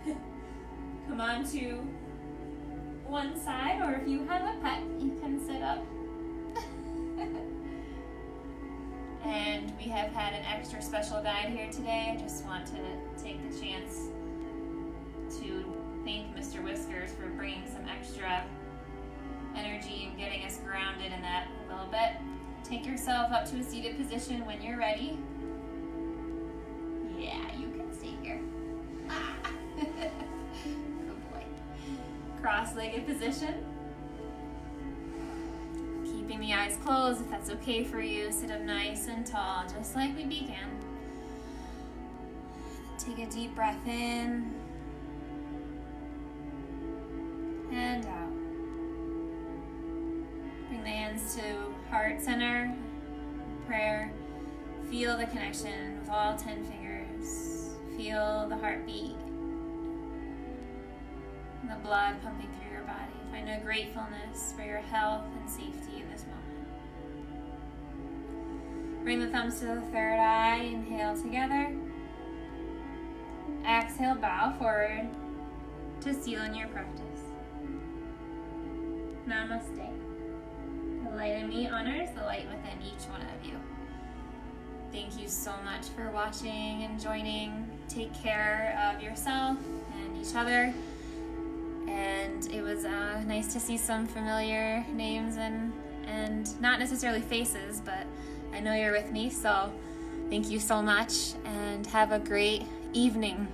bone. Come on to one side, or if you have a pet, you can sit up. And we have had an extra special guide here today. I just want to take the chance to thank Mr. Whiskers for bringing some extra energy and getting us grounded in that a little bit. Take yourself up to a seated position when you're ready. Yeah, you can stay here. Good boy. Cross-legged position. Keeping the eyes closed if that's okay for you. Sit up nice and tall, just like we began. Take a deep breath in and out. Bring the hands to heart center, prayer. Feel the connection with all 10 fingers. Feel the heartbeat, and the blood pumping through your body. Find a gratefulness for your health and safety in this moment. Bring the thumbs to the third eye. Inhale together. Exhale, bow forward to seal in your practice. Namaste. The light in me honors the light within each one of you. Thank you so much for watching and joining. Take care of yourself and each other. And it was nice to see some familiar names and not necessarily faces, but I know you're with me, so thank you so much and have a great evening.